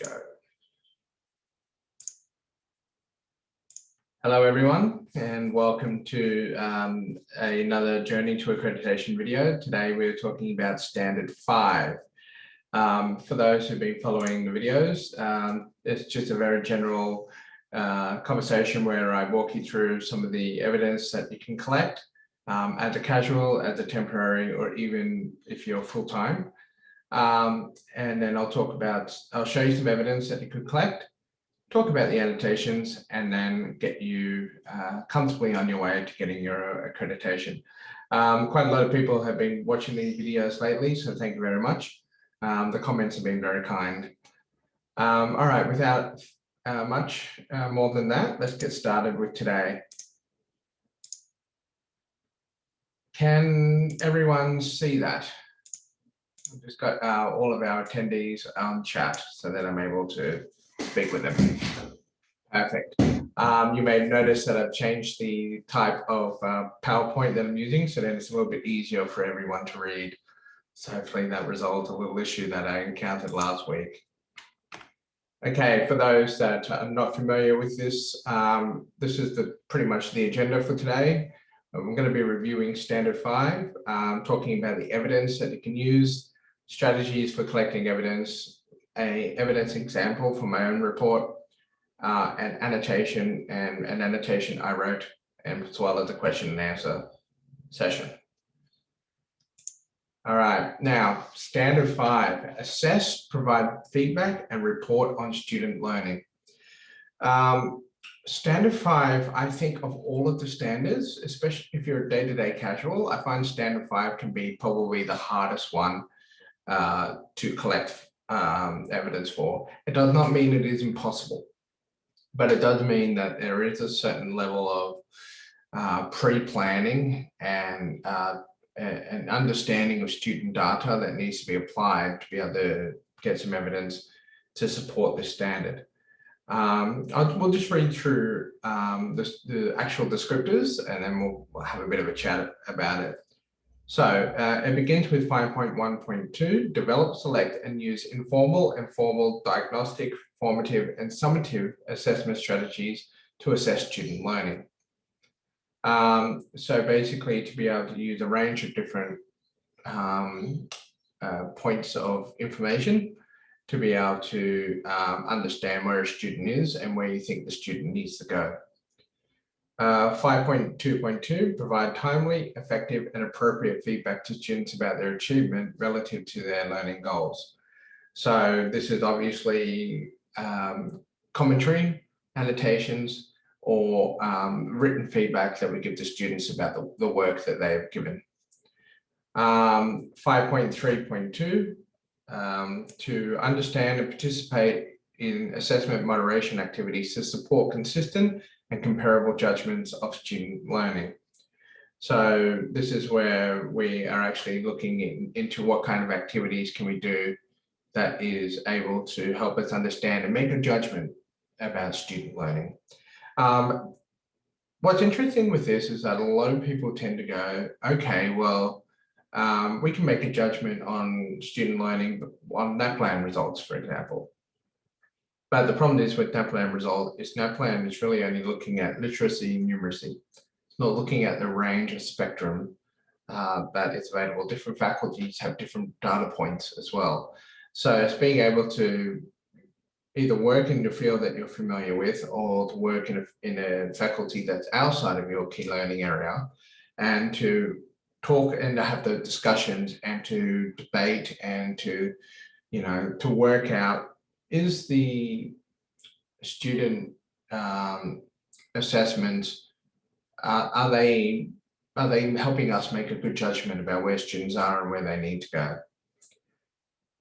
Go. Hello everyone, and welcome to another Journey to Accreditation video. Today we're talking about Standard 5. For those who've been following the videos, it's just a very general conversation where I walk you through some of the evidence that you can collect as a casual, as a temporary, or even if you're full-time. And then I'll show you some evidence that you could collect, talk about the annotations, and then get you comfortably on your way to getting your accreditation. Quite a lot of people have been watching these videos lately, so thank you very much. The comments have been very kind. All right, without much more than that, let's get started with today. Can everyone see that? I've just got all of our attendees on chat so that I'm able to speak with them. Perfect. You may notice that I've changed the type of PowerPoint that I'm using, so that it's a little bit easier for everyone to read. So hopefully that resolved a little issue that I encountered last week. Okay, for those that are not familiar with this, this is pretty much the agenda for today. I'm going to be reviewing Standard 5, talking about the evidence that you can use, strategies for collecting evidence, an evidence example from my own report, an annotation I wrote, and as well as a question and answer session. All right, now Standard 5, assess, provide feedback, and report on student learning. Standard 5, I think of all of the standards, especially if you're a day-to-day casual, I find Standard 5 can be probably the hardest one to collect evidence for. It does not mean it is impossible, but it does mean that there is a certain level of pre-planning and an understanding of student data that needs to be applied to be able to get some evidence to support this standard. We'll just read through the actual descriptors, and then we'll have a bit of a chat about it. So it begins with 5.1.2, develop, select, and use informal and formal diagnostic, formative, and summative assessment strategies to assess student learning. So basically, to be able to use a range of different points of information to be able to understand where a student is and where you think the student needs to go. 5.2.2, provide timely, effective, and appropriate feedback to students about their achievement relative to their learning goals. So this is obviously commentary, annotations, or written feedback that we give to students about the work that they have given. 5.3.2, to understand and participate in assessment moderation activities to support consistent and comparable judgments of student learning. So this is where we are actually looking into what kind of activities can we do that is able to help us understand and make a judgment about student learning. What's interesting with this is that a lot of people tend to go, okay, well, we can make a judgment on student learning on NAPLAN results, for example. But the problem is with NAPLAN result is NAPLAN is really only looking at literacy and numeracy. It's not looking at the range of spectrum that is available. Different faculties have different data points as well. So it's being able to either work in the field that you're familiar with or to work in a faculty that's outside of your key learning area, and to talk and to have the discussions and to debate and to, to work out, is the student assessments, are they helping us make a good judgment about where students are and where they need to go?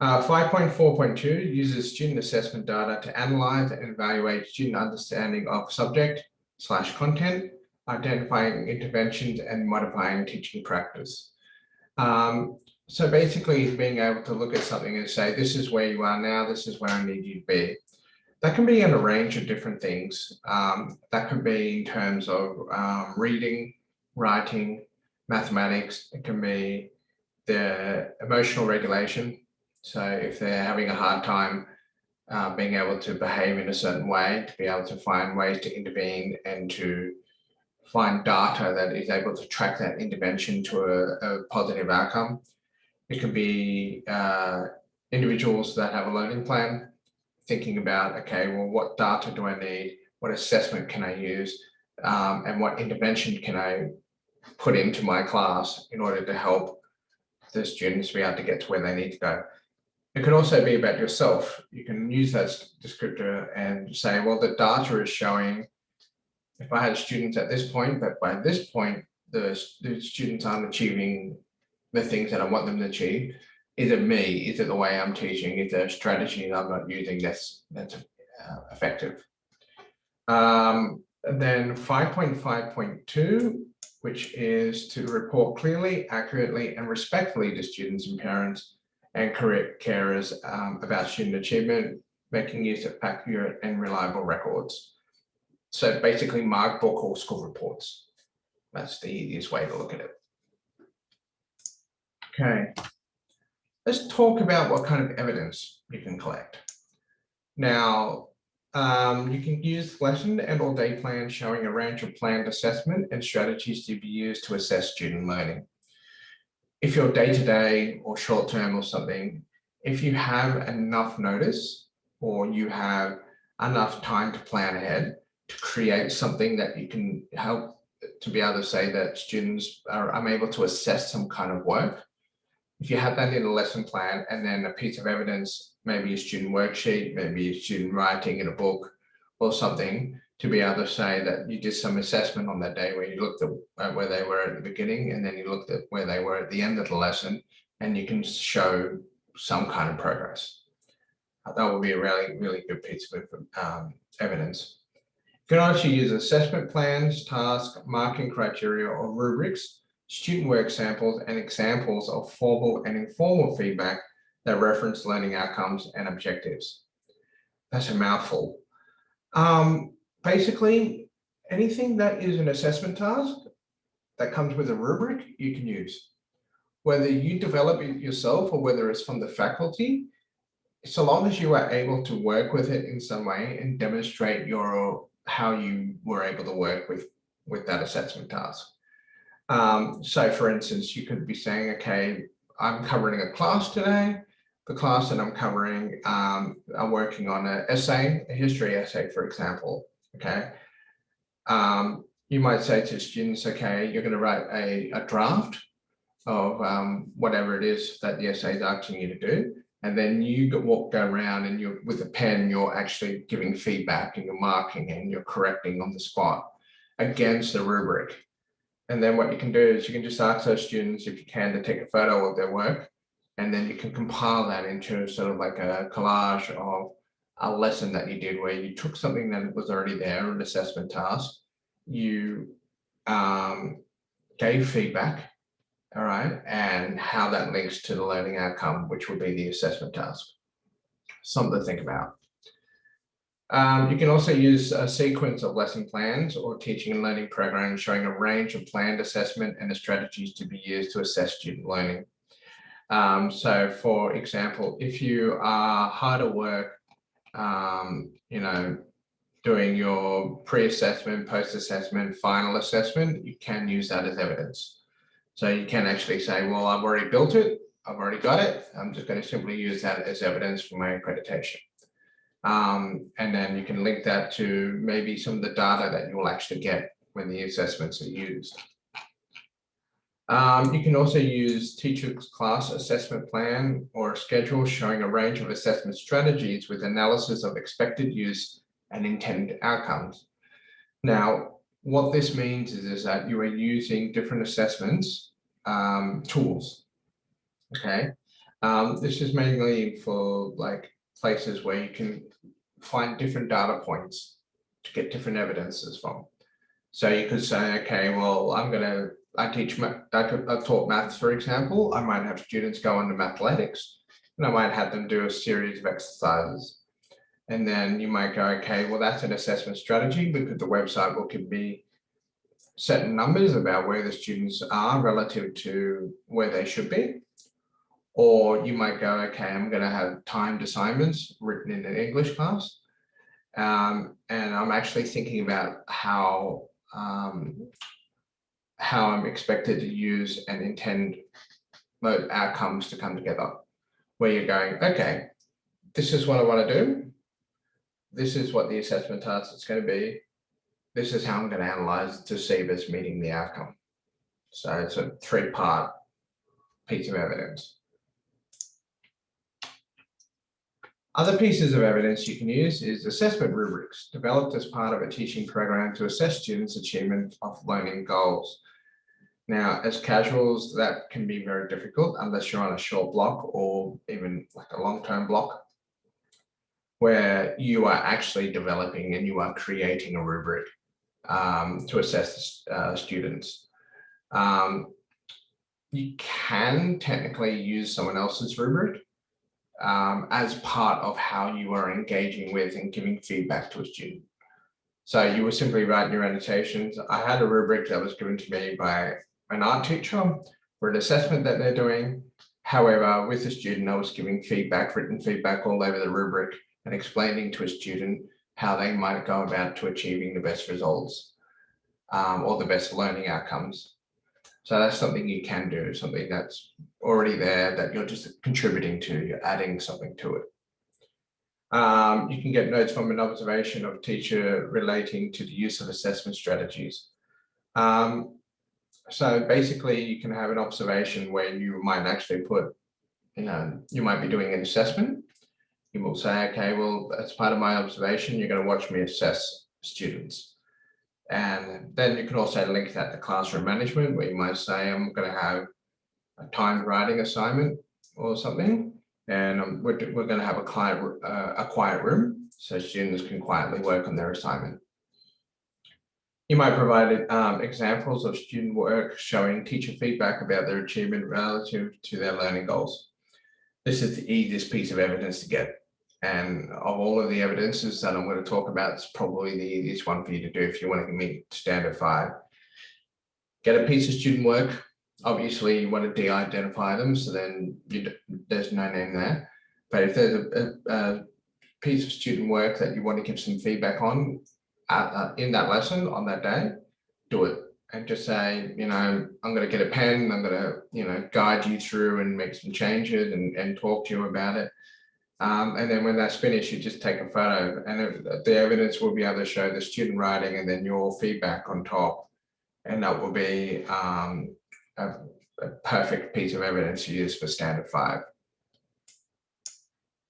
5.4.2 uses student assessment data to analyze and evaluate student understanding of subject/content, identifying interventions and modifying teaching practice. So basically being able to look at something and say, this is where you are now, this is where I need you to be. That can be in a range of different things. That could be in terms of reading, writing, mathematics. It can be the emotional regulation. So if they're having a hard time being able to behave in a certain way, to be able to find ways to intervene and to find data that is able to track that intervention to a positive outcome. It can be individuals that have a learning plan, thinking about, okay, well, what data do I need? What assessment can I use? And what intervention can I put into my class in order to help the students be able to get to where they need to go? It can also be about yourself. You can use that descriptor and say, well, the data is showing if I had students at this point, but by this point, the students aren't achieving the things that I want them to achieve. Is it me? Is it the way I'm teaching? Is there a strategy that I'm not using that's effective? And then 5.5.2, which is to report clearly, accurately, and respectfully to students and parents and carers about student achievement, making use of accurate and reliable records. So basically mark book or school reports. That's the easiest way to look at it. Okay, let's talk about what kind of evidence you can collect. Now, you can use lesson and or day plans showing a range of planned assessment and strategies to be used to assess student learning. If you're day-to-day or short-term or something, if you have enough notice or you have enough time to plan ahead to create something that you can help to be able to say that students are unable to assess some kind of work. If you have that in a lesson plan and then a piece of evidence, maybe a student worksheet, maybe a student writing in a book or something, to be able to say that you did some assessment on that day where you looked at where they were at the beginning and then you looked at where they were at the end of the lesson, and you can show some kind of progress. That would be a really, really good piece of evidence. You can also use assessment plans, tasks, marking criteria, or rubrics, student work samples, and examples of formal and informal feedback that reference learning outcomes and objectives. That's a mouthful. Basically, anything that is an assessment task that comes with a rubric, you can use. Whether you develop it yourself or whether it's from the faculty, so long as you are able to work with it in some way and demonstrate how you were able to work with that assessment task. So for instance, you could be saying, okay, I'm covering a class today. The class that I'm covering, I'm working on an essay, a history essay, for example, okay? You might say to students, okay, you're going to write a draft of whatever it is that the essay is asking you to do. And then you go around and you're with a pen, you're actually giving feedback and you're marking and you're correcting on the spot against the rubric. And then what you can do is you can just ask those students, if you can, to take a photo of their work. And then you can compile that into sort of like a collage of a lesson that you did where you took something that was already there, an assessment task, you gave feedback, all right, and how that links to the learning outcome, which would be the assessment task. Something to think about. You can also use a sequence of lesson plans or teaching and learning programs showing a range of planned assessment and the strategies to be used to assess student learning. So for example, if you are hard at work, doing your pre-assessment, post-assessment, final assessment, you can use that as evidence. So you can actually say, well, I've already built it, I've already got it, I'm just going to simply use that as evidence for my accreditation. And then you can link that to maybe some of the data that you will actually get when the assessments are used. You can also use teacher's class assessment plan or schedule showing a range of assessment strategies with analysis of expected use and intended outcomes. Now, what this means is that you are using different assessments tools, okay? This is mainly for like places where you can find different data points to get different evidences from. So you could say, okay, well, I taught maths, for example. I might have students go into mathletics and I might have them do a series of exercises. And then you might go, okay, well, that's an assessment strategy because the website will give me certain numbers about where the students are relative to where they should be. Or you might go, okay, I'm going to have timed assignments written in an English class. And I'm actually thinking about how I'm expected to use and intend those outcomes to come together, where you're going, okay, this is what I want to do. This is what the assessment task is going to be. This is how I'm going to analyze to see if it's meeting the outcome. So it's a 3-part piece of evidence. Other pieces of evidence you can use is assessment rubrics developed as part of a teaching program to assess students' achievement of learning goals. Now, as casuals, that can be very difficult unless you're on a short block or even like a long-term block, where you are actually developing and you are creating a rubric to assess students. You can technically use someone else's rubric as part of how you are engaging with and giving feedback to a student. So you will simply write your annotations. I had a rubric that was given to me by an art teacher for an assessment that they're doing. However, with the student, I was giving feedback, written feedback all over the rubric and explaining to a student how they might go about to achieving the best results or the best learning outcomes. So that's something you can do, something that's already there that you're just contributing to, you're adding something to it. You can get notes from an observation of teacher relating to the use of assessment strategies. So basically you can have an observation where you might actually put, you might be doing an assessment. You will say, okay, well, as part of my observation, you're going to watch me assess students. And then you can also link that to classroom management, where you might say, I'm going to have a timed writing assignment or something, and we're going to have a quiet room so students can quietly work on their assignment. You might provide examples of student work showing teacher feedback about their achievement relative to their learning goals. This is the easiest piece of evidence to get. And of all of the evidences that I'm going to talk about, it's probably the easiest one for you to do if you want to meet standard 5. Get a piece of student work. Obviously, you want to de-identify them, so then there's no name there. But if there's a piece of student work that you want to give some feedback on in that lesson on that day, do it. And just say, I'm going to get a pen, I'm going to, guide you through and make some changes and talk to you about it. And then when that's finished, you just take a photo, and the evidence will be able to show the student writing and then your feedback on top. And that will be a perfect piece of evidence to use for standard 5.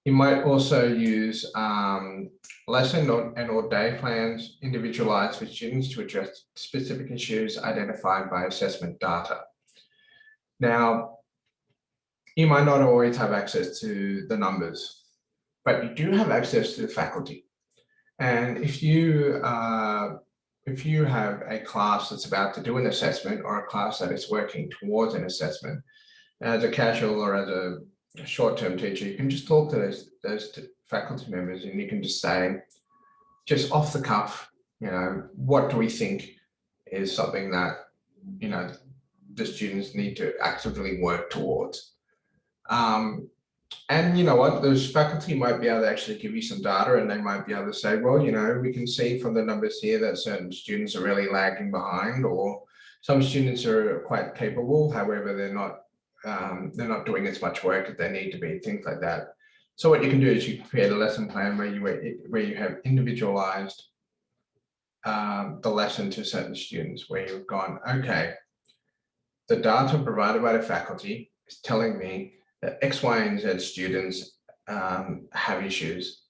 You might also use lesson or day plans individualized for students to address specific issues identified by assessment data. Now, you might not always have access to the numbers, but you do have access to the faculty. And if you have a class that's about to do an assessment, or a class that is working towards an assessment, as a casual or as a short-term teacher, you can just talk to those faculty members, and you can just say, just off the cuff, what do we think is something that, the students need to actively work towards. And you know what, those faculty might be able to actually give you some data, and they might be able to say, well, we can see from the numbers here that certain students are really lagging behind, or some students are quite capable, however, they're not doing as much work as they need to be, things like that. So what you can do is you create a lesson plan where you have individualized the lesson to certain students, where you've gone, okay, the data provided by the faculty is telling me that X, Y, and Z students have issues.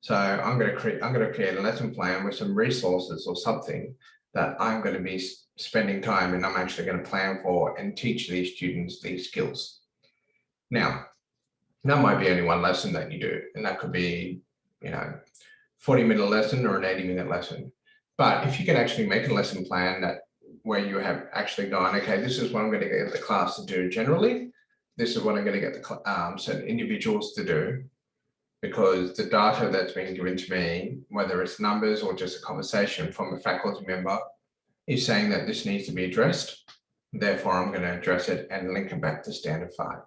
So I'm going to create a lesson plan with some resources or something that I'm going to be spending time, and I'm actually going to plan for and teach these students these skills. Now, that might be only one lesson that you do, and that could be, 40-minute lesson or an 80-minute lesson. But if you can actually make a lesson plan where you have actually gone, okay, this is what I'm going to get the class to do generally. This is what I'm going to get the certain individuals to do, because the data that's being given to me, whether it's numbers or just a conversation from a faculty member, is saying that this needs to be addressed. Therefore, I'm going to address it and link it back to standard 5.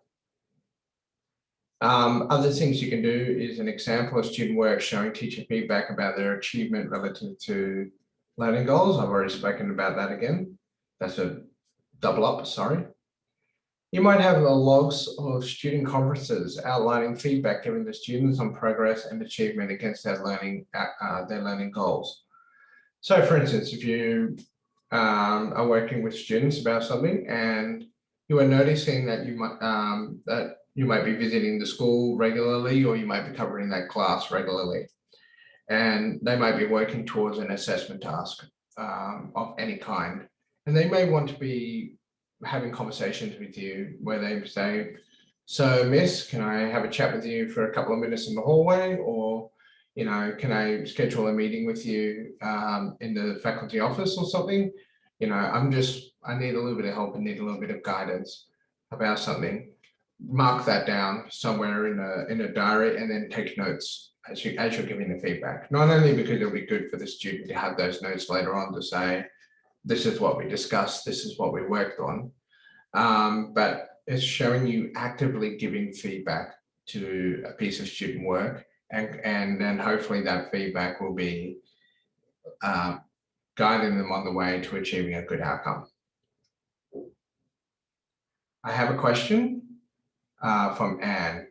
Other things you can do is an example of student work showing teacher feedback about their achievement relative to learning goals. I've already spoken about that again. That's a double up, sorry. You might have logs of student conferences outlining feedback given to students on progress and achievement against their learning goals. So for instance, if you are working with students about something and you are noticing that you might be visiting the school regularly, or you might be covering that class regularly, and they might be working towards an assessment task of any kind, and they may want to be having conversations with you where they say, so miss, can I have a chat with you for a couple of minutes in the hallway, or can I schedule a meeting with you in the faculty office or something? I need a little bit of help and need a little bit of guidance about something. Mark that down somewhere in a diary and then take notes as you're giving the feedback. Not only because it'll be good for the student to have those notes later on to say, this is what we discussed, this is what we worked on, but it's showing you actively giving feedback to a piece of student work, and then hopefully that feedback will be guiding them on the way to achieving a good outcome. I have a question from Anne.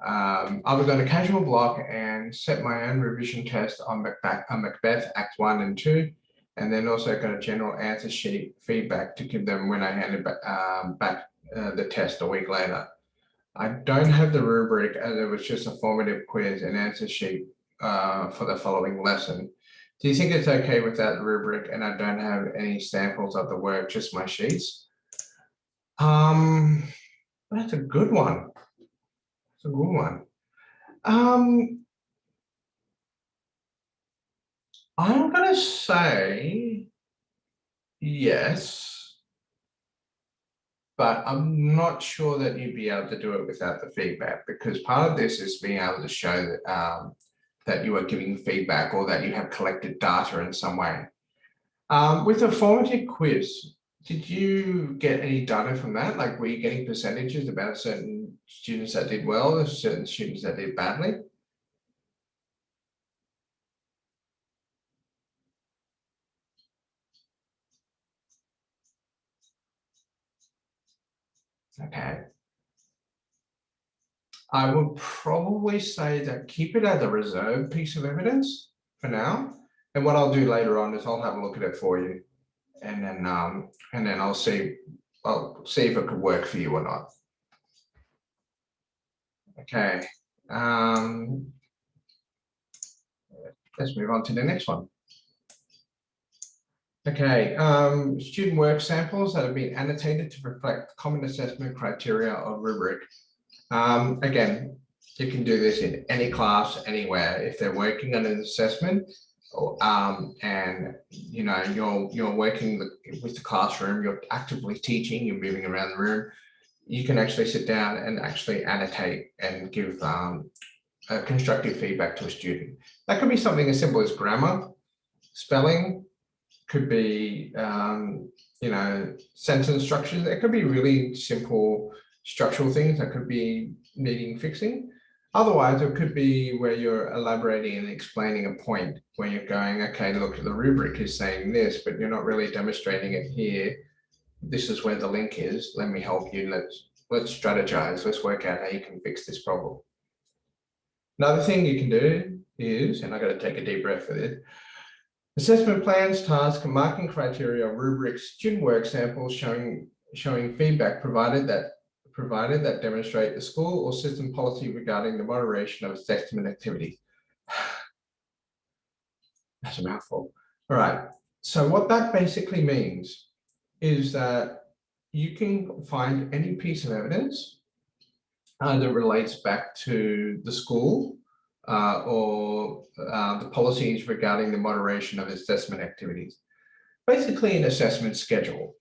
I was on a casual block and set my own revision test on Macbeth Act 1 and 2, and then also got a general answer sheet feedback to give them when I handed back the test a week later. I don't have the rubric, as it was just a formative quiz and answer sheet for the following lesson. Do you think it's okay without the rubric and I don't have any samples of the work, just my sheets? That's a good one. It's a good one. I'm going to say yes, but I'm not sure that you'd be able to do it without the feedback, because part of this is being able to show that, that you are giving feedback or that you have collected data in some way. With a formative quiz, did you get any data from that? Like, were you getting percentages about certain students that did well and certain students that did badly? Okay. I would probably say that keep it as a reserve piece of evidence for now. And what I'll do later on is I'll have a look at it for you, and then I'll see if it could work for you or not. Okay. Let's move on to the next one. Okay, student work samples that have been annotated to reflect common assessment criteria or rubric. Again, you can do this in any class, anywhere. If they're working on an assessment, and you're working with the classroom, you're actively teaching, you're moving around the room, you can actually sit down and actually annotate and give constructive feedback to a student. That could be something as simple as grammar, spelling, could be sentence structures. It could be really simple structural things that could be needing fixing. Otherwise, it could be where you're elaborating and explaining a point where you're going, okay, look, the rubric is saying this, but you're not really demonstrating it here. This is where the link is. Let me help you. Let's strategize. Let's work out how you can fix this problem. Another thing you can do is, and I got to take a deep breath for this, assessment plans, tasks, marking criteria, rubrics, student work samples showing feedback provided that demonstrate the school or system policy regarding the moderation of assessment activities. That's a mouthful. All right. So what that basically means is that you can find any piece of evidence that relates back to the school or the policies regarding the moderation of assessment activities. Basically an assessment schedule.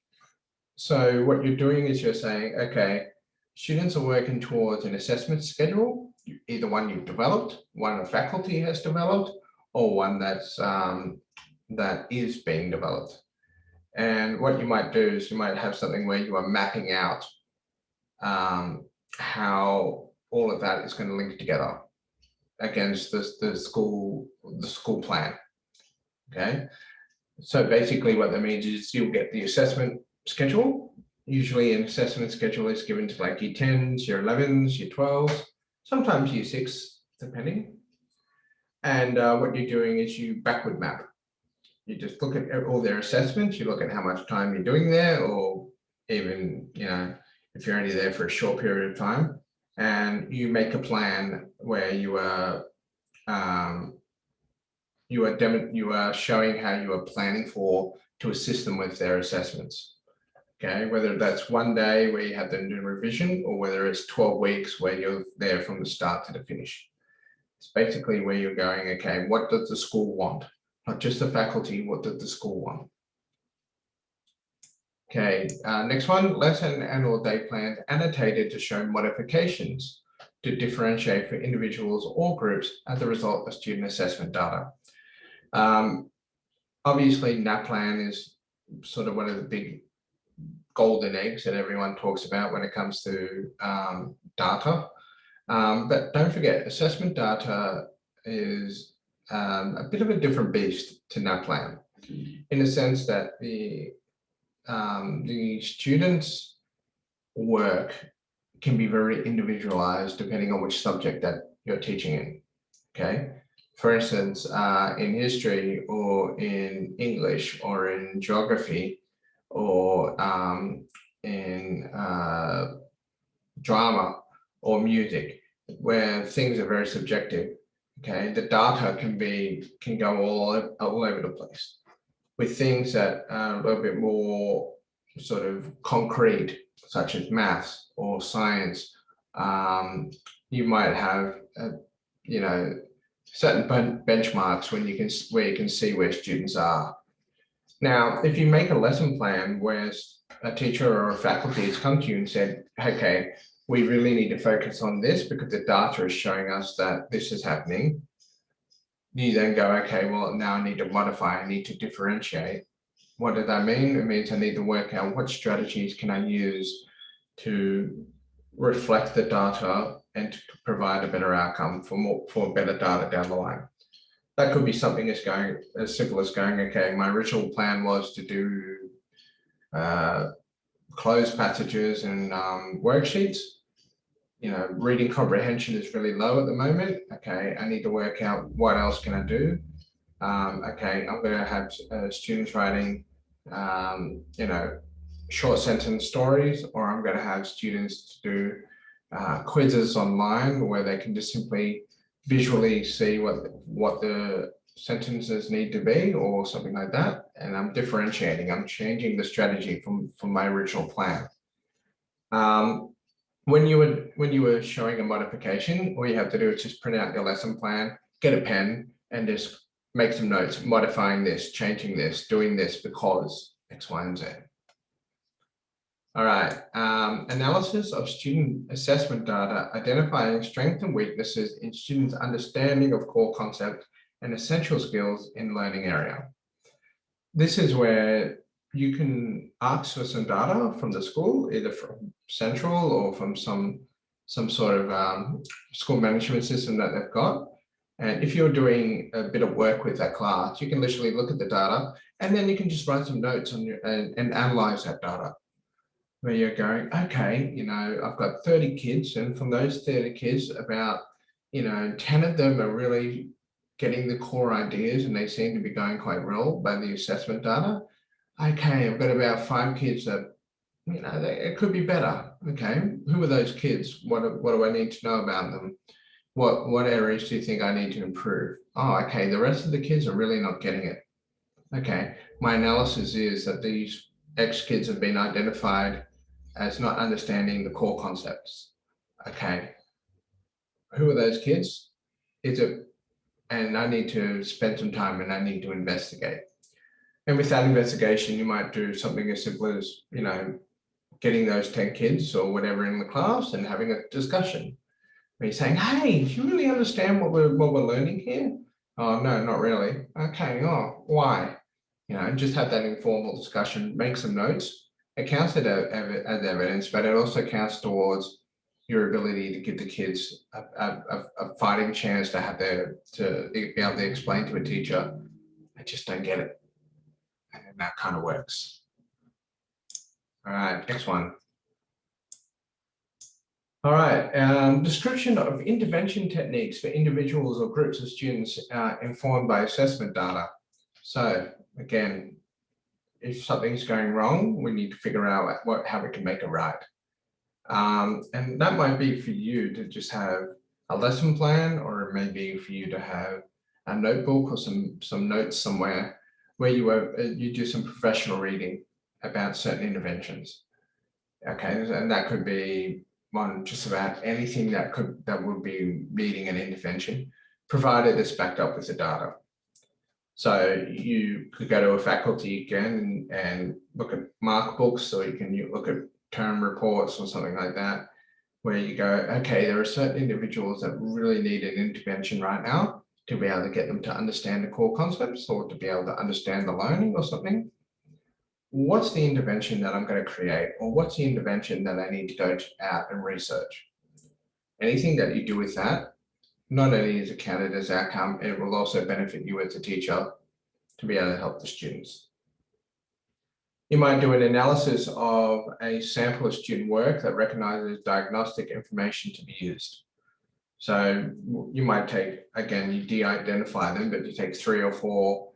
So what you're doing is you're saying, okay, students are working towards an assessment schedule, either one you've developed, one the faculty has developed, or one that is being developed. And what you might do is you might have something where you are mapping out how all of that is going to link together against the school plan. Okay, so basically what that means is you'll get the assessment schedule. Usually an assessment schedule is given to like year 10s, year 11s, year 12s, sometimes year 6, depending. And what you're doing is you backward map. You just look at all their assessments, you look at how much time you're doing there, or even, you know, if you're only there for a short period of time, and you make a plan where you are showing how you are planning to assist them with their assessments. Okay, whether that's one day where you have them do revision, or whether it's 12 weeks where you're there from the start to the finish. It's basically where you're going, okay, what does the school want? Not just the faculty, what does the school want? Okay, next one, lesson and/or day plans annotated to show modifications to differentiate for individuals or groups as a result of student assessment data. Obviously, NAPLAN is sort of one of the big golden eggs that everyone talks about when it comes to data. But don't forget, assessment data is a bit of a different beast to NAPLAN, in the sense that the students' work can be very individualized depending on which subject that you're teaching in. Okay, for instance, in history or in English or in geography or in drama or music, where things are very subjective. Okay, the data can go all over the place. With things that are a little bit more sort of concrete, such as maths or science, you might have you know, certain benchmarks where you can see where students are. Now, if you make a lesson plan where a teacher or a faculty has come to you and said, okay, we really need to focus on this because the data is showing us that this is happening, you then go, okay, well, now I need to modify, I need to differentiate. What does that mean? It means I need to work out what strategies can I use to reflect the data and to provide a better outcome for better data down the line. That could be something as simple as going, okay, my original plan was to do closed passages and worksheets. You know, reading comprehension is really low at the moment. Okay, I need to work out what else can I do. Okay, I'm going to have students writing, you know, short sentence stories, or I'm going to have students do quizzes online where they can just simply visually see what the sentences need to be or something like that. And I'm differentiating, I'm changing the strategy from my original plan. When you were showing a modification, all you have to do is just print out your lesson plan, get a pen, and just make some notes, modifying this, changing this, doing this because X, Y, and Z. All right, analysis of student assessment data, identifying strengths and weaknesses in students' understanding of core concepts and essential skills in learning area. This is where you can ask for some data from the school, either from Central or from some sort of school management system that they've got. And if you're doing a bit of work with that class, you can literally look at the data and then you can just write some notes on and analyze that data. Where you're going, okay, you know, I've got 30 kids, and from those 30 kids, about, you know, 10 of them are really getting the core ideas and they seem to be going quite well by the assessment data. Okay, I've got about 5 kids that, you know, it could be better. Okay, who are those kids? What do I need to know about them? What areas do you think I need to improve? Oh, okay, the rest of the kids are really not getting it. Okay, my analysis is that these X kids have been identified as not understanding the core concepts. Okay, who are those kids? And I need to spend some time and I need to investigate. And with that investigation, you might do something as simple as, you know, getting those 10 kids or whatever in the class and having a discussion. Where you're saying, hey, do you really understand what we're learning here? Oh, no, not really. Okay, oh, why? You know, just have that informal discussion, make some notes. It counts as evidence, but it also counts towards your ability to give the kids a fighting chance to be able to explain to a teacher, I just don't get it. And that kind of works. All right, next one. All right, description of intervention techniques for individuals or groups of students informed by assessment data. So again, if something's going wrong, we need to figure out how we can make it right. And that might be for you to just have a lesson plan, or it may be for you to have a notebook or some notes somewhere where you do some professional reading about certain interventions. Okay, and that could be on just about anything that would be needing an intervention, provided it's backed up with the data. So you could go to a faculty again and look at mark books, or you can look at term reports or something like that, where you go, okay, there are certain individuals that really need an intervention right now to be able to get them to understand the core concepts or to be able to understand the learning or something. What's the intervention that I'm going to create, or what's the intervention that I need to go out and research? Anything that you do with that, not only is it counted as outcome, it will also benefit you as a teacher to be able to help the students. You might do an analysis of a sample of student work that recognizes diagnostic information to be used. So you might take, again, you de-identify them, but you take 3 or 4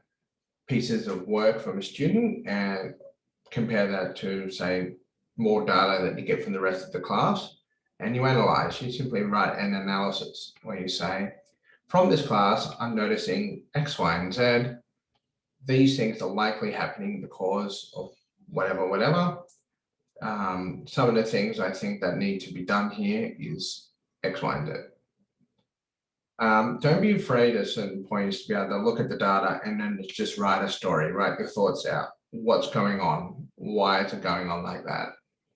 pieces of work from a student and compare that to, say, more data that you get from the rest of the class, and you analyze. You simply write an analysis where you say, from this class, I'm noticing X, Y, and Z. These things are likely happening because of whatever. Some of the things I think that need to be done here is X, Y, and Z. Don't be afraid at certain points to be able to look at the data and then just write a story, write your thoughts out. What's going on? Why is it going on like that?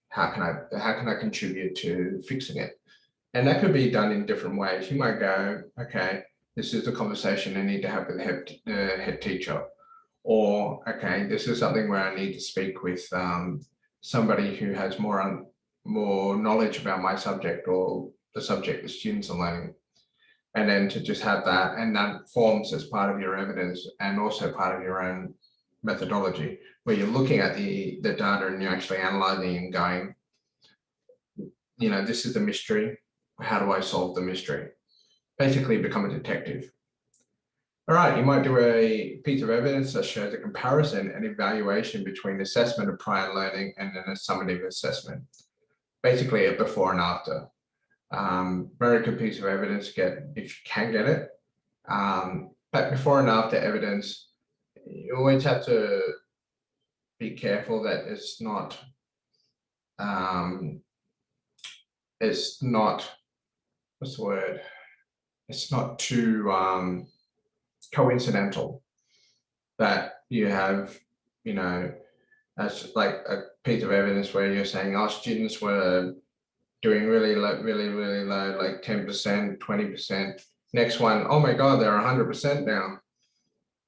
How can I contribute to fixing it? And that could be done in different ways. You might go, okay, this is a conversation I need to have with the head teacher. Or, okay, this is something where I need to speak with somebody who has more knowledge about my subject or the subject the students are learning. And then to just have that, and that forms as part of your evidence and also part of your own methodology, where you're looking at the data and you're actually analyzing and going, this is the mystery. How do I solve the mystery? Basically become a detective. All right, you might do a piece of evidence that shows a comparison and evaluation between assessment of prior learning and then a summative assessment. Basically a before and after. Very good piece of evidence to get if you can get it. But before and after evidence, you always have to be careful that it's not what's the word? It's not too coincidental that you have, as like a piece of evidence where you're saying, oh, students were doing really low, like 10%, 20%. Next one, oh my God, they're 100% now.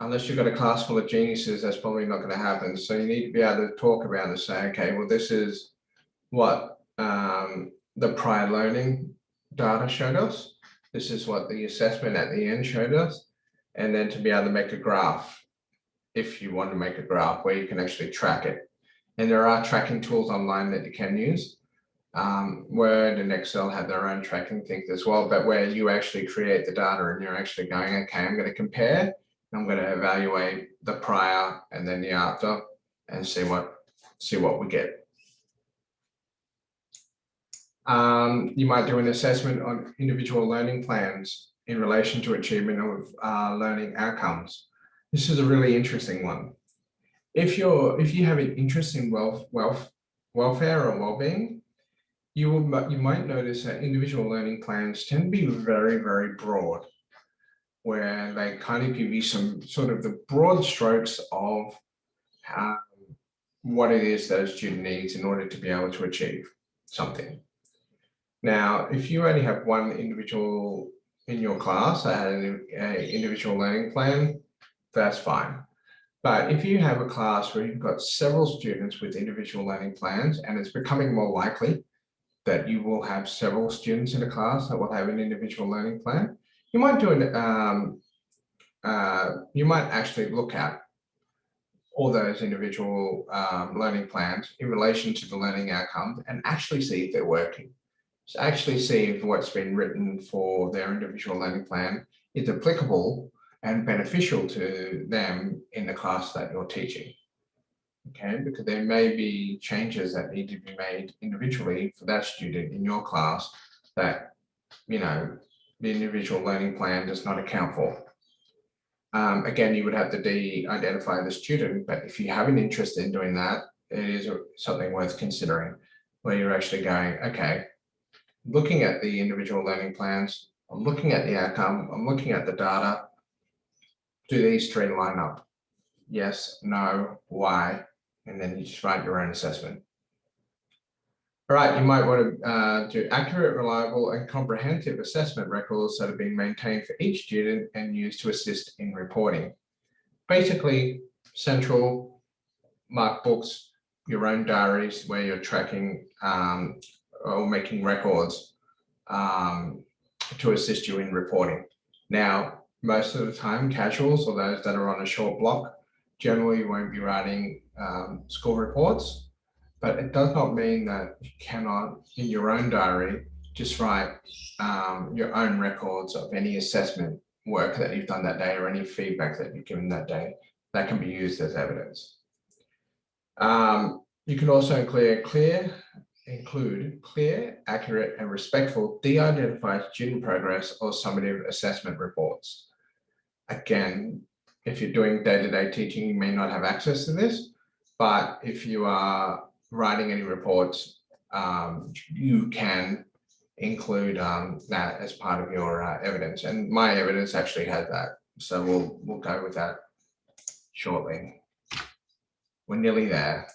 Unless you've got a class full of geniuses, that's probably not going to happen. So you need to be able to talk about and say, okay, well, this is what the prior learning data showed us. This is what the assessment at the end showed us. And then to be able to make a graph, if you want to make a graph where you can actually track it. And there are tracking tools online that you can use. Word and Excel have their own tracking things as well, but where you actually create the data and you're actually going, okay, I'm going to compare, I'm going to evaluate the prior and then the after and see what we get. You might do an assessment on individual learning plans in relation to achievement of learning outcomes. This is a really interesting one. If you have an interest in welfare or well-being, you might notice that individual learning plans tend to be very, very broad, where they kind of give you some sort of the broad strokes of what it is that a student needs in order to be able to achieve something. Now, if you only have one individual in your class that had an individual learning plan, that's fine. But if you have a class where you've got several students with individual learning plans, and it's becoming more likely that you will have several students in a class that will have an individual learning plan. You might do you might actually look at all those individual learning plans in relation to the learning outcomes and actually see if they're working. So actually see if what's been written for their individual learning plan is applicable and beneficial to them in the class that you're teaching. Okay, because there may be changes that need to be made individually for that student in your class that, you know, the individual learning plan does not account for. Again, you would have to de-identify the student, but if you have an interest in doing that, it is something worth considering, where you're actually going, okay, looking at the individual learning plans, I'm looking at the outcome, I'm looking at the data. Do these three line up? Yes, no, why? And then you just write your own assessment. All right, you might want to do accurate, reliable, and comprehensive assessment records that are being maintained for each student and used to assist in reporting. Basically, central mark books, your own diaries where you're tracking or making records to assist you in reporting. Now, most of the time, casuals or those that are on a short block generally won't be writing school reports, but it does not mean that you cannot, in your own diary, just write your own records of any assessment work that you've done that day or any feedback that you've given that day that can be used as evidence. You can also include clear, accurate, and respectful de-identified student progress or summative assessment reports. Again, if you're doing day-to-day teaching, you may not have access to this, but if you are writing any reports, you can include that as part of your evidence. And my evidence actually has that. So we'll go with that shortly. We're nearly there.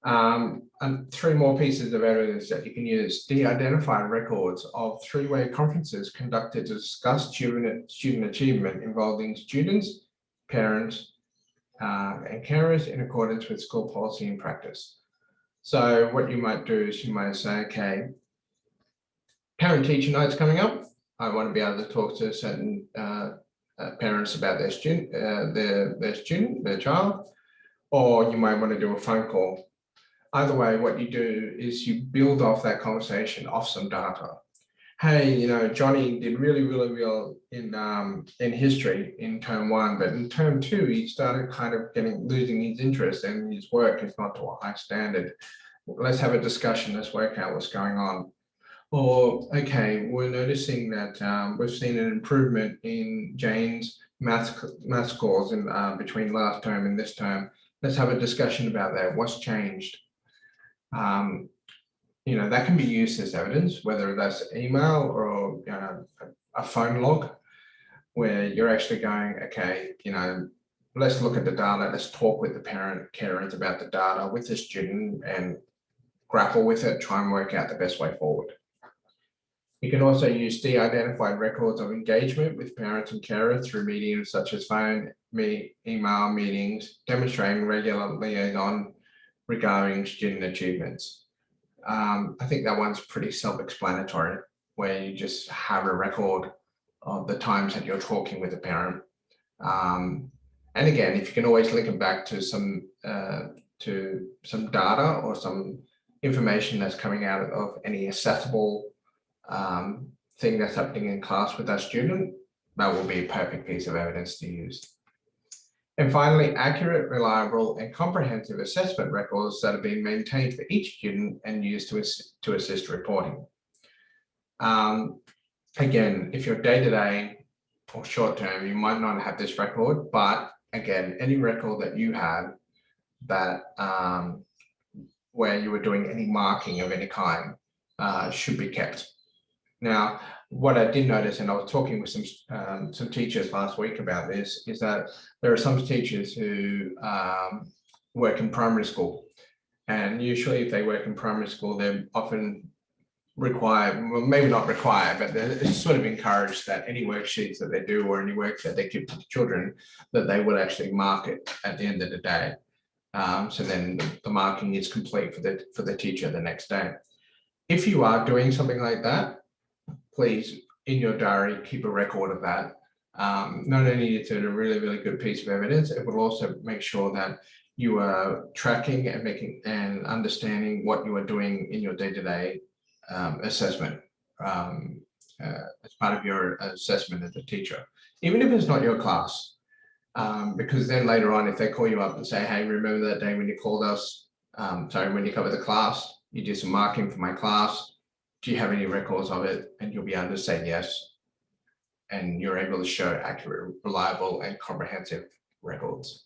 And three more pieces of evidence that you can use. De-identify records of three-way conferences conducted to discuss student achievement involving students, parents, and carers in accordance with school policy and practice. So what you might do is you might say, okay, parent-teacher night's coming up. I want to be able to talk to certain parents about their student, their child, or you might want to do a phone call. Either way, what you do is you build off that conversation off some data. Hey, you know, Johnny did really, really well in history in term 1, but in term 2, he started kind of losing his interest and his work is not to a high standard. Let's have a discussion. Let's work out what's going on. Or, okay, we're noticing that we've seen an improvement in Jane's math scores in between last term and this term. Let's have a discussion about that. What's changed? You know, that can be used as evidence, whether that's email or a phone log, where you're actually going, okay, you know, let's look at the data, let's talk with the carers about the data with the student and grapple with it, try and work out the best way forward. You can also use de-identified records of engagement with parents and carers through mediums such as phone, email meetings, demonstrating regular liaison regarding student achievements. I think that one's pretty self-explanatory, where you just have a record of the times that you're talking with a parent. And again, if you can always link it back to some data or some information that's coming out of any accessible thing that's happening in class with that student, that will be a perfect piece of evidence to use. And finally, accurate, reliable, and comprehensive assessment records that are being maintained for each student and used to assist reporting. Again, if you're day-to-day or short-term, you might not have this record, but again, any record that you have that where you were doing any marking of any kind should be kept. Now, what I did notice, and I was talking with some teachers last week about this, is that there are some teachers who work in primary school, and usually if they work in primary school, they're often required, well, maybe not required, but it's sort of encouraged that any worksheets that they do or any work that they give to the children, that they would actually mark it at the end of the day. So then the marking is complete for the teacher the next day. If you are doing something like that, please, in your diary, keep a record of that. Not only is it a really, really good piece of evidence, it will also make sure that you are tracking and making and understanding what you are doing in your day-to-day assessment as part of your assessment as a teacher, even if it's not your class. Because then later on, if they call you up and say, hey, remember that day when you called us, when you covered the class, you did some marking for my class, do you have any records of it? And you'll be able to say yes. And you're able to show accurate, reliable, and comprehensive records.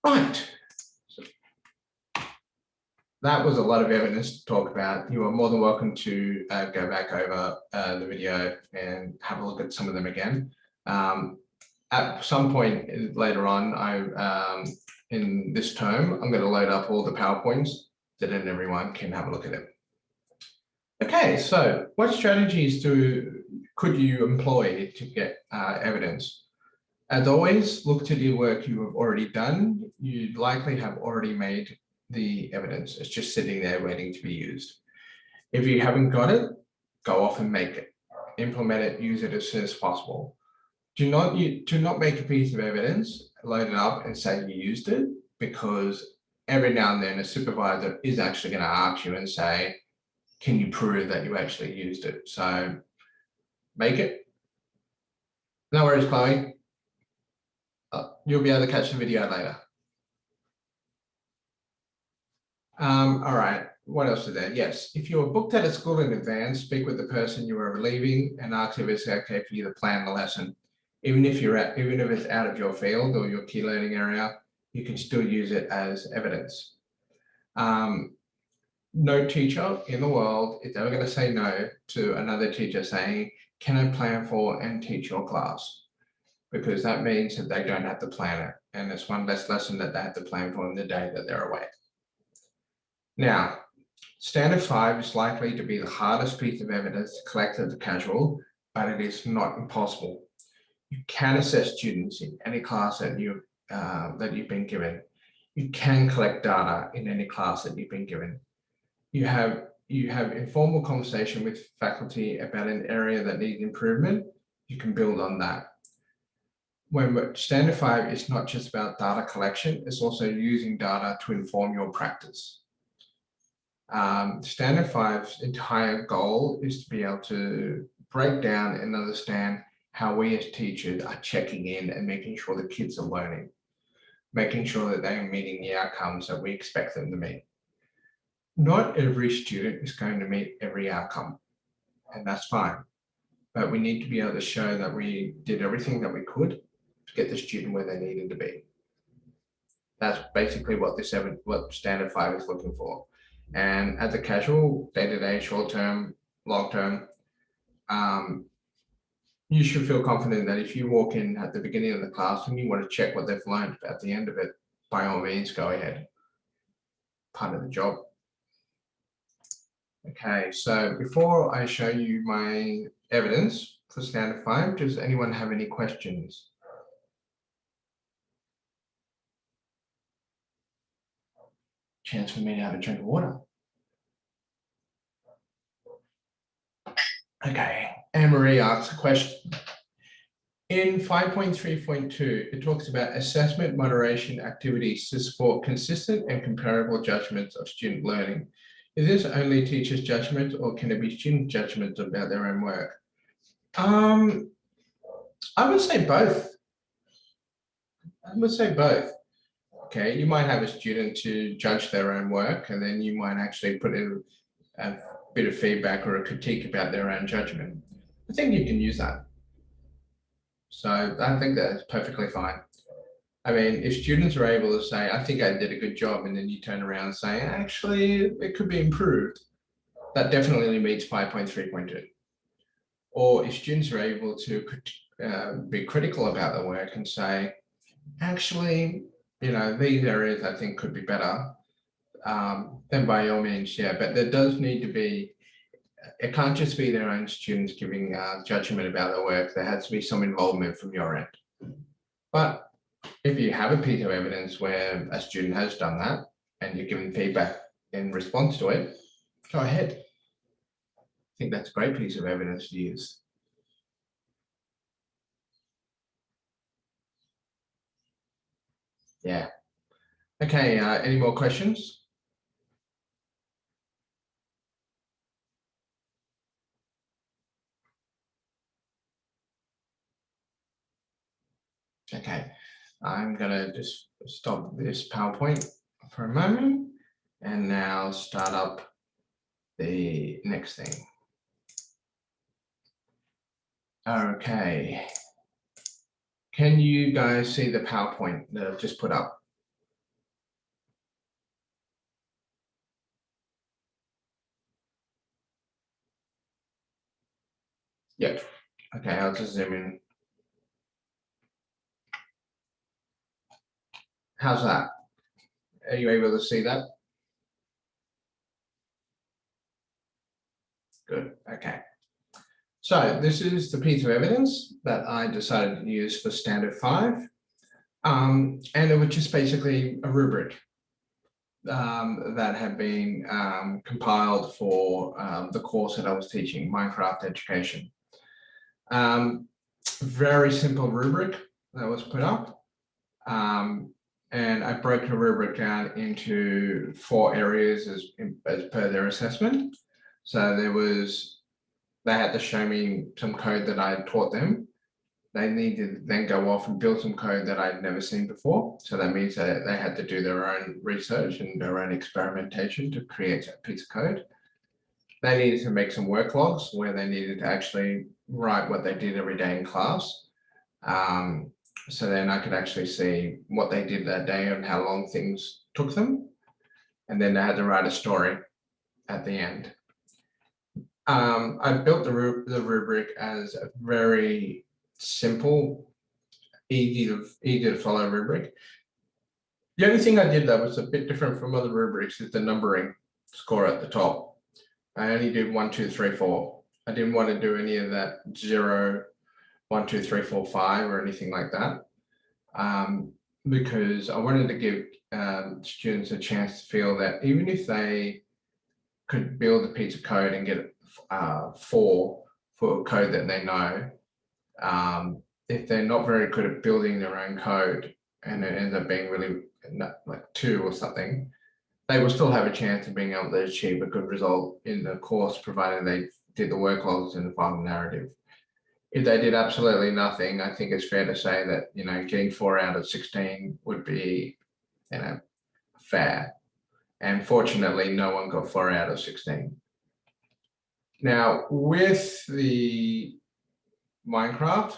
Right. So that was a lot of evidence to talk about. You are more than welcome to go back over the video and have a look at some of them again. At some point later on, in this term, I'm going to load up all the PowerPoints so that everyone can have a look at it. Okay, so what strategies could you employ to get evidence? As always, look to the work you have already done. You likely have already made the evidence. It's just sitting there waiting to be used. If you haven't got it, go off and make it. Implement it, use it as soon as possible. Do not make a piece of evidence, load it up and say you used it, because every now and then a supervisor is actually going to ask you and say, can you prove that you actually used it? So make it. No worries, Chloe. You'll be able to catch the video later. All right, what else is there? Yes, if you are booked at a school in advance, speak with the person you are leaving and ask if it's okay for you to plan the lesson. Even if it's out of your field or your key learning area, you can still use it as evidence. No teacher in the world is ever going to say no to another teacher saying, can I plan for and teach your class? Because that means that they don't have to plan it. And it's one less lesson that they have to plan for in the day that they're away. Now, standard 5 is likely to be the hardest piece of evidence to collect as a casual, but it is not impossible. You can assess students in any class that you've been given. You can collect data in any class that you've been given. You have informal conversation with faculty about an area that needs improvement. You can build on that. When standard 5 is not just about data collection, it's also using data to inform your practice. Standard 5's entire goal is to be able to break down and understand how we as teachers are checking in and making sure the kids are learning, making sure that they are meeting the outcomes that we expect them to meet. Not every student is going to meet every outcome, and that's fine. But we need to be able to show that we did everything that we could to get the student where they needed to be. That's basically what standard 5 is looking for. And as a casual, day-to-day, short-term, long-term, you should feel confident that if you walk in at the beginning of the class and you want to check what they've learned at the end of it, by all means, go ahead. Part of the job. Okay, so before I show you my evidence for standard 5, does anyone have any questions? Chance for me to have a drink of water. Okay, Anne-Marie asks a question. In 5.3.2, it talks about assessment moderation activities to support consistent and comparable judgments of student learning. Is this only teachers' judgment, or can it be student judgment about their own work? I would say both. Okay, you might have a student to judge their own work, and then you might actually put in a bit of feedback or a critique about their own judgment. I think you can use that. So I think that's perfectly fine. I mean, if students are able to say, I think I did a good job, and then you turn around and say, actually, it could be improved, that definitely meets 5.3.2. Or if students are able to be critical about the work and say, actually, these areas I think could be better, then by all means, yeah, but there does need to be, it can't just be their own students giving judgment about their work. There has to be some involvement from your end. But if you have a piece of evidence where a student has done that and you're giving feedback in response to it, Go ahead. I think that's a great piece of evidence to use. Yeah. Okay, any more questions? Okay, I'm gonna just stop this PowerPoint for a moment and now start up the next thing. Okay. Can you guys see the PowerPoint that I've just put up? Yep. Okay, I'll just zoom in. How's that? Are you able to see that? Good, okay. So this is the piece of evidence that I decided to use for standard 5. And it was just basically a rubric that had been compiled for the course that I was teaching, Minecraft Education. Very simple rubric that was put up. And I broke the rubric down into 4 areas as per their assessment. So they had to show me some code that I had taught them. They needed to then go off and build some code that I'd never seen before. So that means that they had to do their own research and their own experimentation to create a piece of code. They needed to make some work logs where they needed to actually write what they did every day in class. So then I could actually see what they did that day and how long things took them. And then they had to write a story at the end. I built the rubric as a very simple, easy to follow rubric. The only thing I did that was a bit different from other rubrics is the numbering score at the top. I only did 1, 2, 3, 4. I didn't want to do any of that 0, 1, 2, 3, 4, 5 or anything like that. Because I wanted to give students a chance to feel that even if they could build a piece of code and get 4 for code that they know, if they're not very good at building their own code and it ends up being really like 2 or something, they will still have a chance of being able to achieve a good result in the course, provided they did the work logs in the final narrative. If they did absolutely nothing, I think it's fair to say that, getting 4 out of 16 would be, fair. And fortunately, no one got 4 out of 16. Now, with the Minecraft,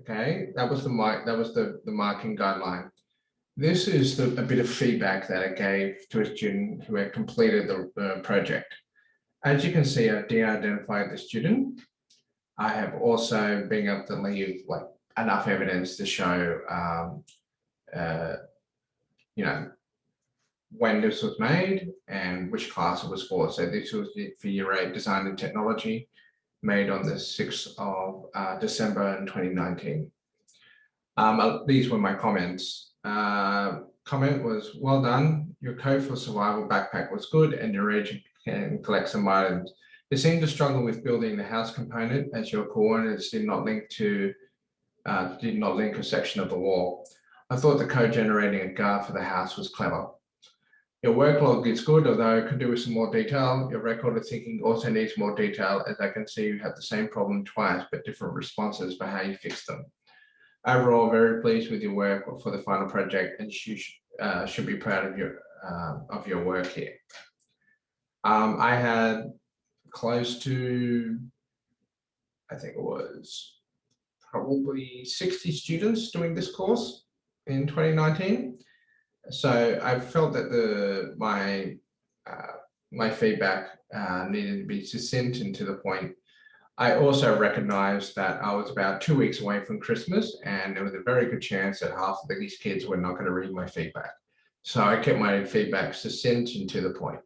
okay, that was the marking guideline. This is a bit of feedback that I gave to a student who had completed the project. As you can see, I've de-identified the student. I have also been able to leave enough evidence to show, when this was made and which class it was for. So this was for Year 8 Design and Technology, made on the 6th of December in 2019. These were my comments. Comment was, well done. Your code for survival backpack was good and your agent can collect some items. You seemed to struggle with building the house component as your coordinates did not link a section of the wall. I thought the code generating a guard for the house was clever. Your work log is good, although it could do with some more detail. Your record of thinking also needs more detail, as I can see you had the same problem twice, but different responses for how you fixed them. Overall, very pleased with your work for the final project, and you should be proud of your work here. I had close to, I think it was probably 60 students doing this course in 2019. So I felt that my feedback needed to be succinct and to the point. I also recognized that I was about 2 weeks away from Christmas, and there was a very good chance that half of these kids were not going to read my feedback. So I kept my feedback succinct and to the point.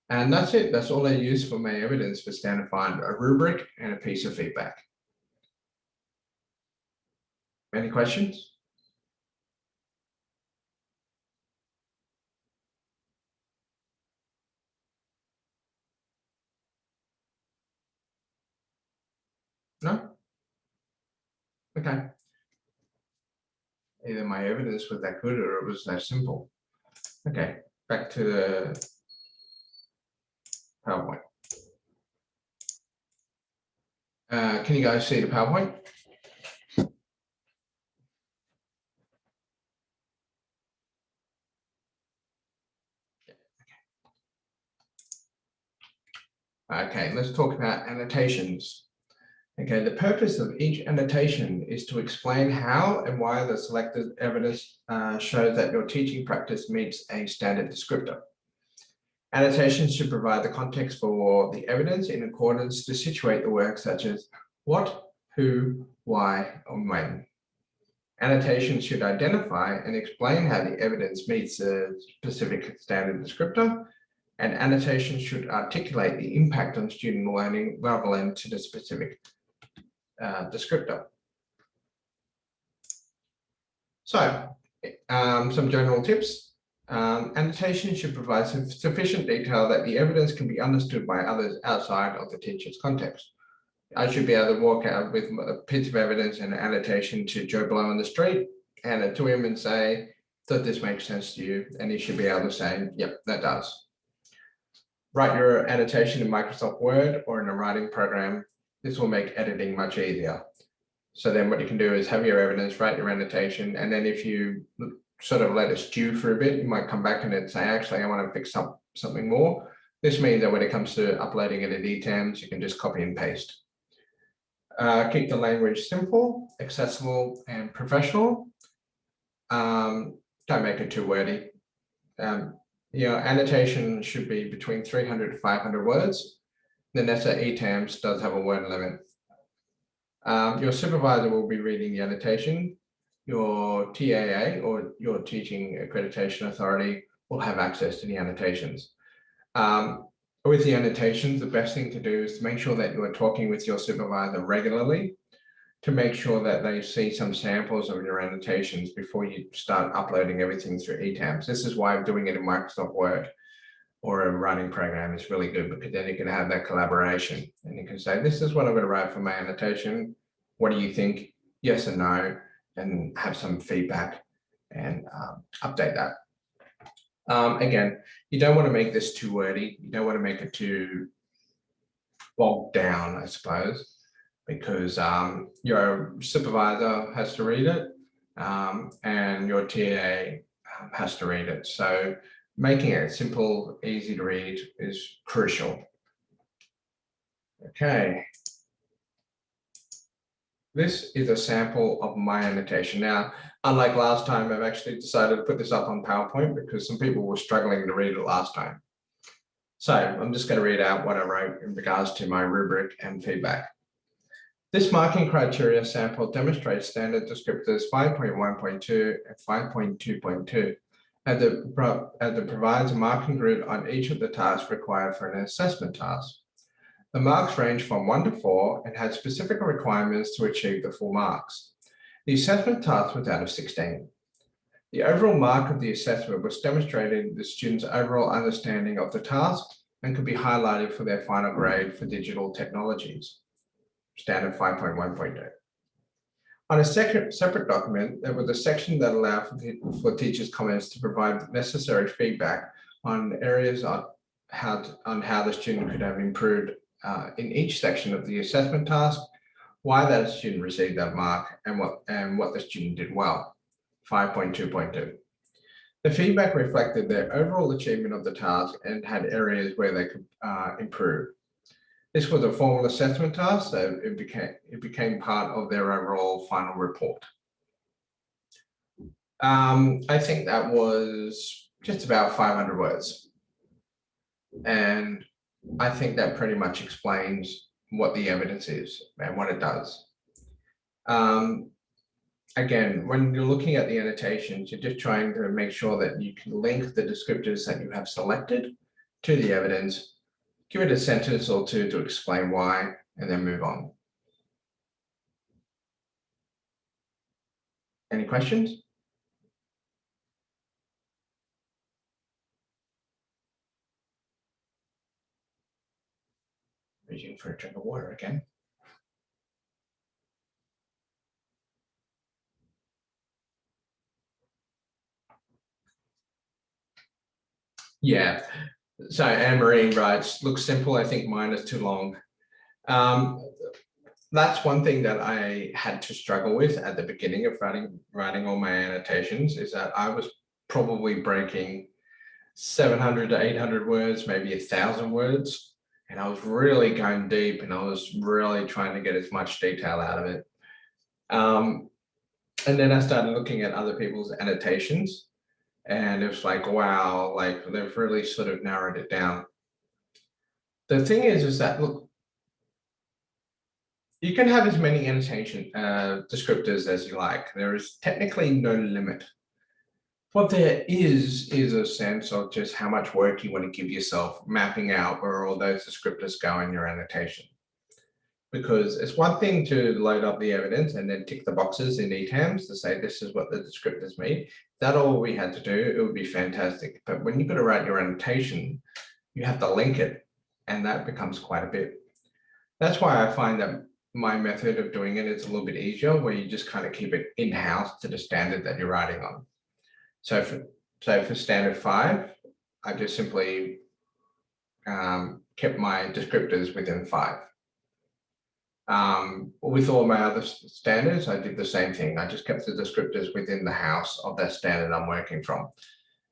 And that's it. That's all I use for my evidence for standard 5, a rubric and a piece of feedback. Any questions? Okay. Either my evidence was that good or it was that simple. Okay, back to the PowerPoint. Can you guys see the PowerPoint? Okay, let's talk about annotations. Okay, the purpose of each annotation is to explain how and why the selected evidence shows that your teaching practice meets a standard descriptor. Annotations should provide the context for the evidence in accordance to situate the work such as what, who, why, or when. Annotations should identify and explain how the evidence meets a specific standard descriptor, and annotations should articulate the impact on student learning relevant to the specific descriptor. So, some general tips. Annotation should provide sufficient detail that the evidence can be understood by others outside of the teacher's context. I should be able to walk out with a piece of evidence and an annotation to Joe Blow on the street, hand it to him and say, does this make sense to you? And he should be able to say, yep, that does. Write your annotation in Microsoft Word or in a writing program. This will make editing much easier. So then what you can do is have your evidence, write your annotation, and then if you sort of let it stew for a bit, you might come back and then say, actually, I want to fix something more. This means that when it comes to uploading it in ETAMS, you can just copy and paste. Keep the language simple, accessible, and professional. Don't make it too wordy. Annotation should be between 300 to 500 words. The NESA ETAMS does have a word limit. Your supervisor will be reading the annotation. Your TAA or your teaching accreditation authority will have access to the annotations. With the annotations, the best thing to do is to make sure that you are talking with your supervisor regularly to make sure that they see some samples of your annotations before you start uploading everything through ETAMS. This is why doing it in Microsoft Word or a writing program is really good, because then you can have that collaboration and you can say, this is what I'm going to write for my annotation. What do you think? Yes and no, and have some feedback and update that. Again, you don't want to make this too wordy. You don't want to make it too bogged down, I suppose, because your supervisor has to read it and your TA has to read it. So making it simple, easy to read is crucial. Okay. This is a sample of my annotation. Now, unlike last time, I've actually decided to put this up on PowerPoint because some people were struggling to read it last time. So I'm just going to read out what I wrote in regards to my rubric and feedback. This marking criteria sample demonstrates standard descriptors 5.1.2 and 5.2.2 as it provides a marking grid on each of the tasks required for an assessment task. The marks range from 1 to 4 and had specific requirements to achieve the full marks. The assessment task was out of 16. The overall mark of the assessment was demonstrating the student's overall understanding of the task and could be highlighted for their final grade for digital technologies, standard 5.1.2. On a separate document, there was a section that allowed for teachers' comments to provide necessary feedback on areas on how the student could have improved in each section of the assessment task, why that student received that mark, and what the student did well, 5.2.2. The feedback reflected their overall achievement of the task and had areas where they could improve. This was a formal assessment task, so it became part of their overall final report. I think that was just about 500 words. And I think that pretty much explains what the evidence is and what it does. Again, when you're looking at the annotations, you're just trying to make sure that you can link the descriptors that you have selected to the evidence, give it a sentence or two to explain why, and then move on. Any questions? Reaching for a drink of water again. Yeah. So Anne-Marie writes, looks simple. I think mine is too long. That's one thing that I had to struggle with at the beginning of writing all my annotations, is that I was probably breaking 700 to 800 words, maybe 1,000 words. And I was really going deep, and I was really trying to get as much detail out of it. And then I started looking at other people's annotations, and it was like, wow, like they've really sort of narrowed it down. The thing is that, look, you can have as many annotation descriptors as you like. There is technically no limit. What there is a sense of just how much work you want to give yourself mapping out where all those descriptors go in your annotation. Because it's one thing to load up the evidence and then tick the boxes in ETAMs to say this is what the descriptors mean. If that all we had to do, it would be fantastic. But when you've got to write your annotation, you have to link it, and that becomes quite a bit. That's why I find that my method of doing it is a little bit easier, where you just kind of keep it in-house to the standard that you're writing on. So for standard 5, I just simply kept my descriptors within 5. With all my other standards, I did the same thing. I just kept the descriptors within the house of that standard I'm working from.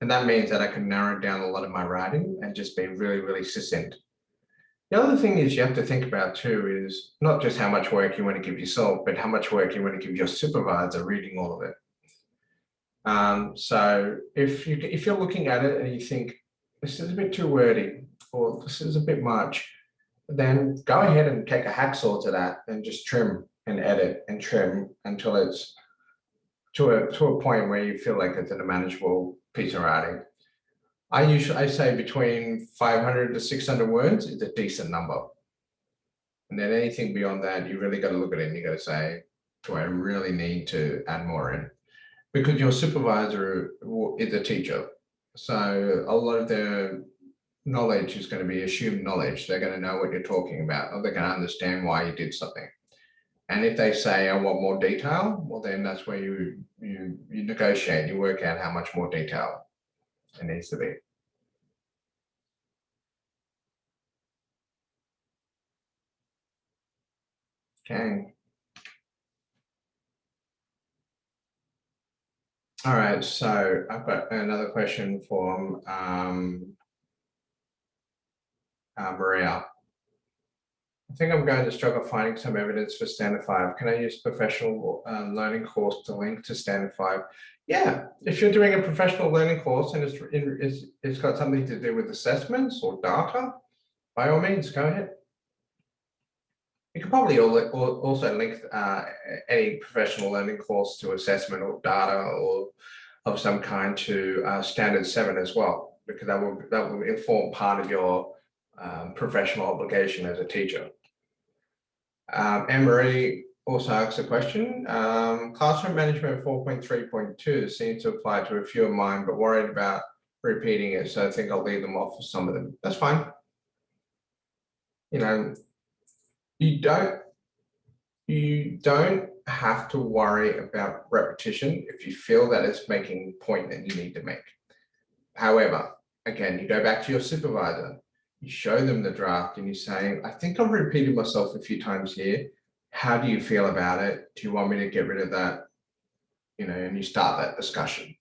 And that means that I can narrow down a lot of my writing and just be really, really succinct. The other thing is you have to think about too is not just how much work you want to give yourself, but how much work you want to give your supervisor reading all of it. So if you're looking at it and you think this is a bit too wordy, or this is a bit much, then go ahead and take a hacksaw to that and just trim and edit and trim until it's to a point where you feel like it's a manageable piece of writing. I say between 500 to 600 words is a decent number. And then anything beyond that, you really got to look at it and you got to say, do I really need to add more in? Because your supervisor is a teacher. So a lot of their knowledge is going to be assumed knowledge. They're going to know what you're talking about, or they're going to understand why you did something. And if they say, I want more detail, well, then that's where you negotiate, you work out how much more detail it needs to be. Okay. All right, so I've got another question from Maria. I think I'm going to struggle finding some evidence for standard 5. Can I use professional learning course to link to standard 5? Yeah, if you're doing a professional learning course and it's got something to do with assessments or data, by all means, go ahead. You can probably also link any professional learning course to assessment or data or of some kind to standard 7 as well, because that will inform part of your professional obligation as a teacher. Anne-Marie also asks a question. Classroom management 4.3.2 seems to apply to a few of mine, but worried about repeating it, so I think I'll leave them off for some of them. That's fine. You know, you don't have to worry about repetition if you feel that it's making a point that you need to make. However, again, you go back to your supervisor, you show them the draft and you say, I think I've repeated myself a few times here. How do you feel about it? Do you want me to get rid of that? You know, and you start that discussion.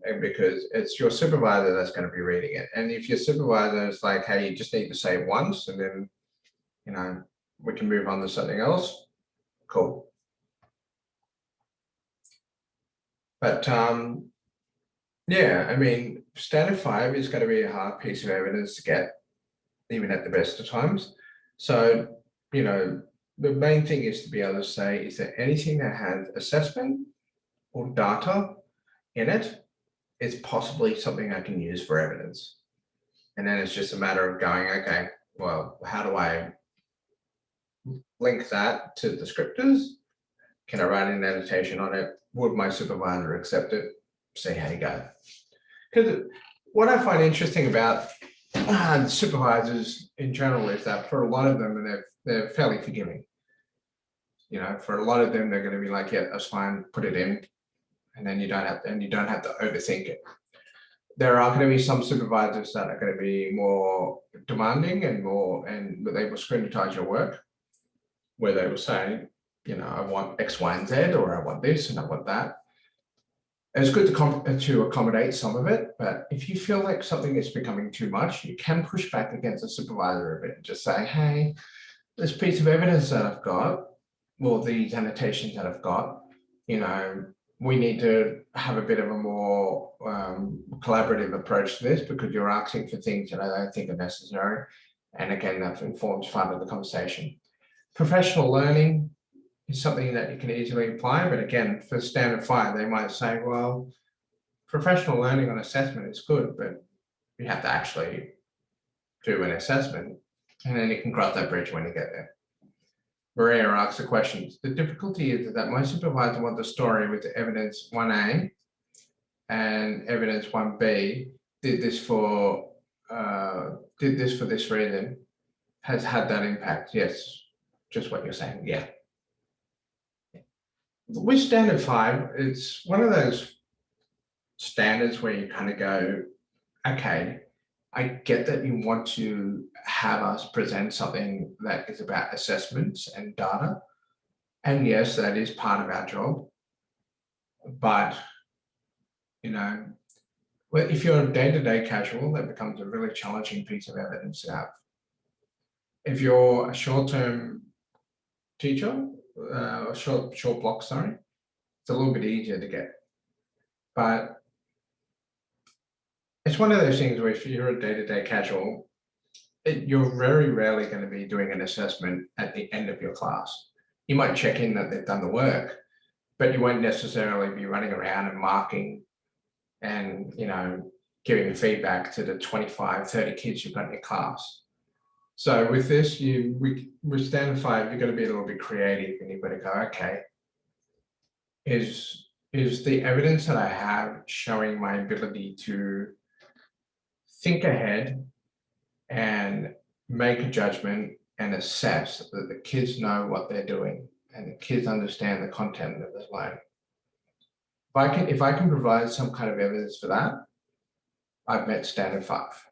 And because it's your supervisor that's going to be reading it. And if your supervisor is like, hey, you just need to say it once and then, you know, we can move on to something else, cool. But yeah, I mean, standard 5 is going to be a hard piece of evidence to get, even at the best of times. So, you know, the main thing is to be able to say, is there anything that has assessment or data in it? It's possibly something I can use for evidence. And then it's just a matter of going, okay, well, how do I link that to descriptors? Can I write an annotation on it? Would my supervisor accept it? See how you go. Because what I find interesting about supervisors in general is that for a lot of them, they're fairly forgiving. You know, for a lot of them, they're going to be like, yeah, that's fine, put it in, and then you don't have to overthink it. there are going to be some supervisors that are going to be more demanding and they will scrutinize your work, where they will say, you know, I want X, Y, and Z, or I want this and I want that. It's good to accommodate some of it, but if you feel like something is becoming too much, you can push back against the supervisor a bit and just say, hey, this piece of evidence that I've got, well, these annotations that I've got, you know, we need to have a bit of a more collaborative approach to this, because you're asking for things that I don't think are necessary. And again, that informs part of the conversation. Professional learning is something that you can easily apply, but again, for standard 5, they might say, well, professional learning on assessment is good, but you have to actually do an assessment, and then you can cross that bridge when you get there. Maria asks the questions. The difficulty is that most supervisors want the story with the evidence 1A and evidence 1B did this for this reason, has had that impact. Yes, just what you're saying. Yeah. With standard 5, it's one of those standards where you kind of go, okay, I get that you want to have us present something that is about assessments and data. And yes, that is part of our job. But, you know, if you're a day-to-day casual, that becomes a really challenging piece of evidence to have. If you're a short-term teacher, short block, sorry, it's a little bit easier to get. But it's one of those things where if you're a day-to-day casual, you're very rarely going to be doing an assessment at the end of your class. You might check in that they've done the work, but you won't necessarily be running around and marking and, you know, giving feedback to the 25, 30 kids you've got in your class. So with this, with standard 5, you've got to be a little bit creative, and you've got to go, okay, is the evidence that I have showing my ability to think ahead and make a judgment and assess that the kids know what they're doing and the kids understand the content that they're learning. If I can provide some kind of evidence for that, I've met standard 5.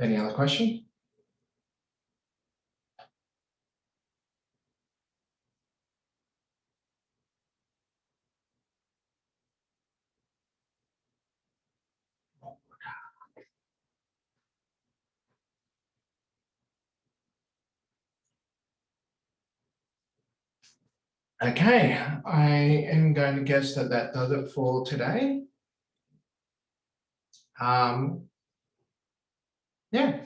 Any other question? Okay, I am going to guess that does it for today. Yeah.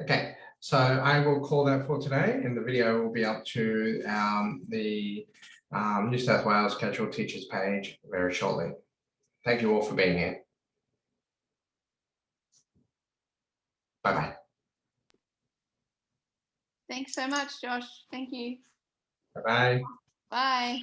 Okay, so I will call that for today, and the video will be up to the New South Wales Casual Teachers page very shortly. Thank you all for being here. Bye-bye. Thanks so much, Josh. Thank you. Bye-bye. Bye.